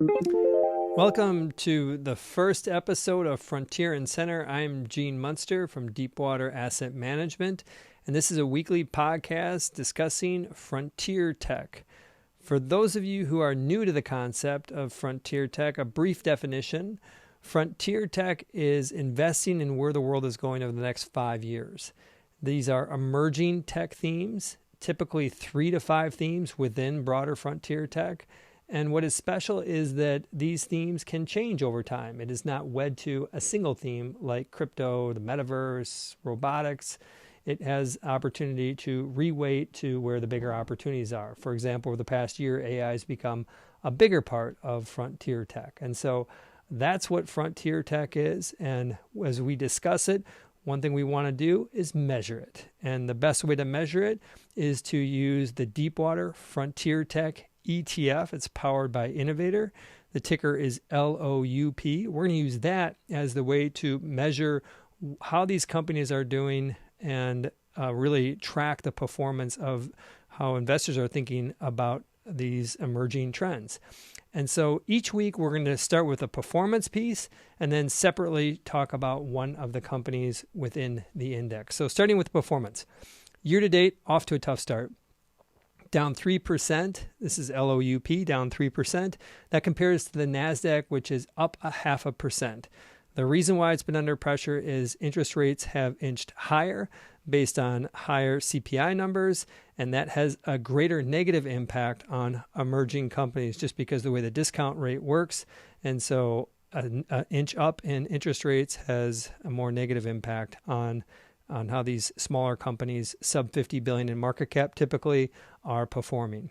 Welcome to the first episode of Frontier and Center. I'm Gene Munster from Deepwater Asset Management, and this is a weekly podcast discussing frontier tech. For those of you who are new to the concept of frontier tech, a brief definition: frontier tech is investing in where the world is going over the next 5 years. These are emerging tech themes, typically 3 to 5 themes within broader frontier tech. And what is special is that these themes can change over time. It is not wed to a single theme like crypto, the metaverse, robotics. It has opportunity to reweight to where the bigger opportunities are. For example, over the past year, AI has become a bigger part of frontier tech. And so that's what frontier tech is. And as we discuss it, one thing we want to do is measure it. And the best way to measure it is to use the Deepwater Frontier Tech ETF. It's powered by Innovator. The ticker is LOUP. We're going to use that as the way to measure how these companies are doing and really track the performance of how investors are thinking about these emerging trends. And so each week we're going to start with a performance piece and then separately talk about one of the companies within the index. So starting with performance. Year to date, off to a tough start. Down 3%. This is LOUP, down 3%. That compares to the NASDAQ, which is up 0.5%. The reason why it's been under pressure is interest rates have inched higher based on higher CPI numbers, and that has a greater negative impact on emerging companies just because of the way the discount rate works. And so an inch up in interest rates has a more negative impact on how these smaller companies, sub 50 billion in market cap, typically are performing.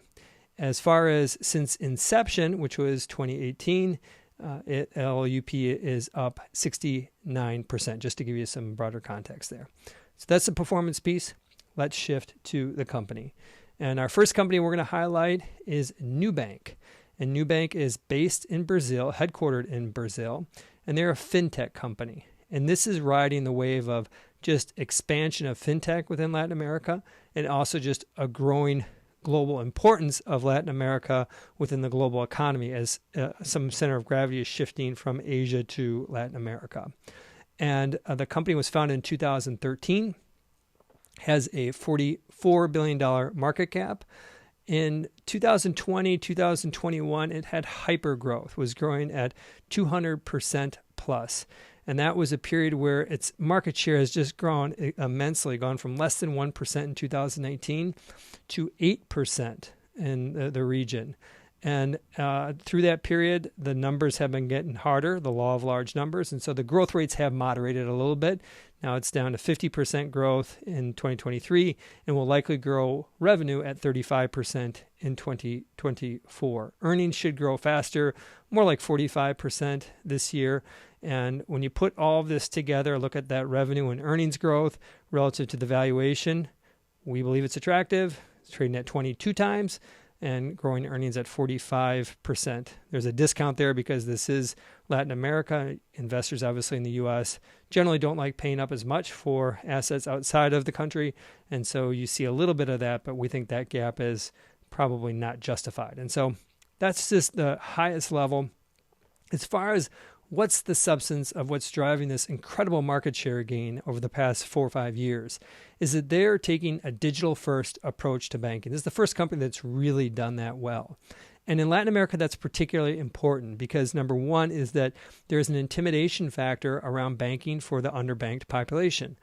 As far as since inception, which was 2018, LOUP is up 69%, just to give you some broader context there. So that's the performance piece. Let's shift to the company. And our first company we're going to highlight is Nubank. And Nubank is based in Brazil, headquartered in Brazil, and they're a fintech company. And this is riding the wave of just expansion of fintech within Latin America and also just a growing global importance of Latin America within the global economy as some center of gravity is shifting from Asia to Latin America. And the company was founded in 2013, has a $44 billion market cap. In 2020, 2021, it had hyper growth, was growing at 200% plus. And that was a period where its market share has just grown immensely, gone from less than 1% in 2019 to 8% in the region. And through that period, the numbers have been getting harder, the law of large numbers. And so the growth rates have moderated a little bit. Now it's down to 50% growth in 2023 and will likely grow revenue at 35% in 2024. Earnings should grow faster, more like 45% this year. And when you put all of this together, look at that revenue and earnings growth relative to the valuation, we believe it's attractive. It's trading at 22 times and growing earnings at 45%. There's a discount there because this is Latin America. Investors, obviously, in the U.S. generally don't like paying up as much for assets outside of the country. And so you see a little bit of that, but we think that gap is probably not justified. And so that's just the highest level. As far as what's the substance of what's driving this incredible market share gain over the past 4 or 5 years is that they're taking a digital-first approach to banking. This is the first company that's really done that well. And in Latin America, that's particularly important because number one is that there's an intimidation factor around banking for the underbanked population.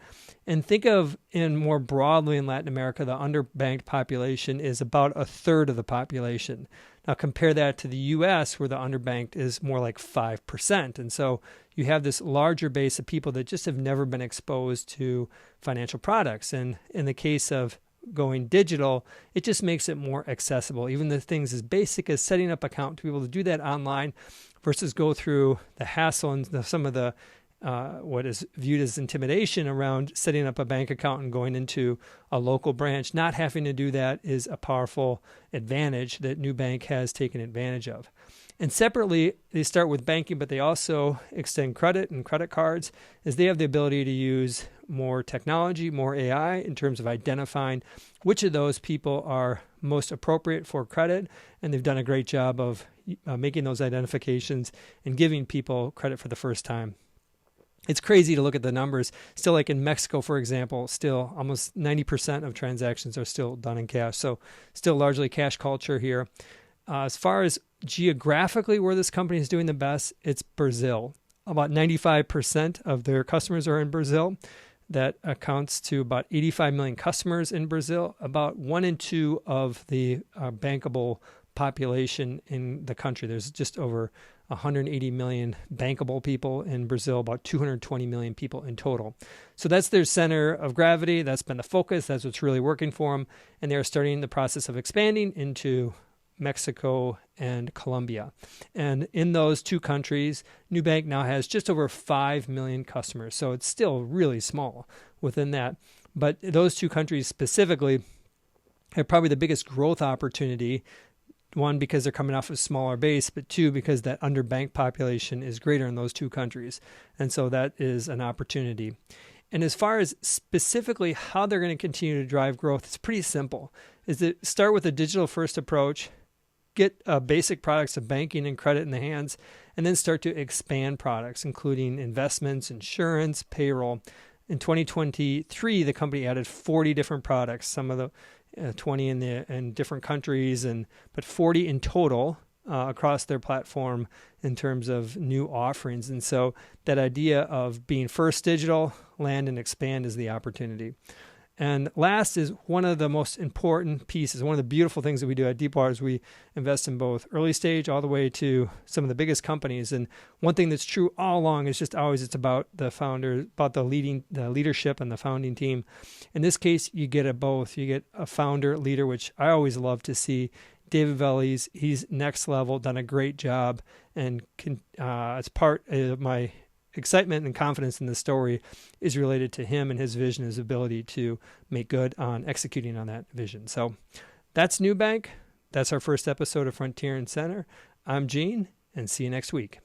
And think of, in more broadly in Latin America, the underbanked population is about a third of the population. Now compare that to the U.S. where the underbanked is more like 5%. And so you have this larger base of people that just have never been exposed to financial products. And in the case of going digital, it just makes it more accessible. Even the things as basic as setting up an account to be able to do that online versus go through the hassle and some of the what is viewed as intimidation around setting up a bank account and going into a local branch. Not having to do that is a powerful advantage that Nubank has taken advantage of. And separately, they start with banking, but they also extend credit and credit cards as they have the ability to use more technology, more AI in terms of identifying which of those people are most appropriate for credit, and they've done a great job of making those identifications and giving people credit for the first time. It's crazy to look at the numbers. Still, like in Mexico, for example, still almost 90% of transactions are still done in cash. So still largely cash culture here. As far as geographically where this company is doing the best, it's Brazil. About 95% of their customers are in Brazil. That accounts to about 85 million customers in Brazil. About 1 in 2 of the bankable population in the country. There's just over 180 million bankable people in Brazil, about 220 million people in total. So that's their center of gravity. That's been the focus. That's what's really working for them. And they're starting the process of expanding into Mexico and Colombia. And in those two countries, Nubank now has just over 5 million customers. So it's still really small within that. But those two countries specifically have probably the biggest growth opportunity. One, because they're coming off a smaller base, but two, because that underbanked population is greater in those two countries. And so that is an opportunity. And as far as specifically how they're going to continue to drive growth, it's pretty simple. Is to start with a digital first approach, get basic products of banking and credit in the hands, and then start to expand products, including investments, insurance, payroll. In 2023, the company added 40 different products, some of the 20 in different countries, but 40 in total across their platform in terms of new offerings. And so that idea of being first digital, land and expand is the opportunity. And last is one of the most important pieces. One of the beautiful things that we do at Deepwater is we invest in both early stage all the way to some of the biggest companies. And one thing that's true all along is just always it's about the founder, about the leadership and the founding team. In this case, you get a both. You get a founder leader, which I always love to see. David Veliz, he's next level, done a great job, and as part of my excitement and confidence in the story is related to him and his vision, his ability to make good on executing on that vision. So that's Nubank. That's our first episode of Frontier and Center. I'm Gene, and see you next week.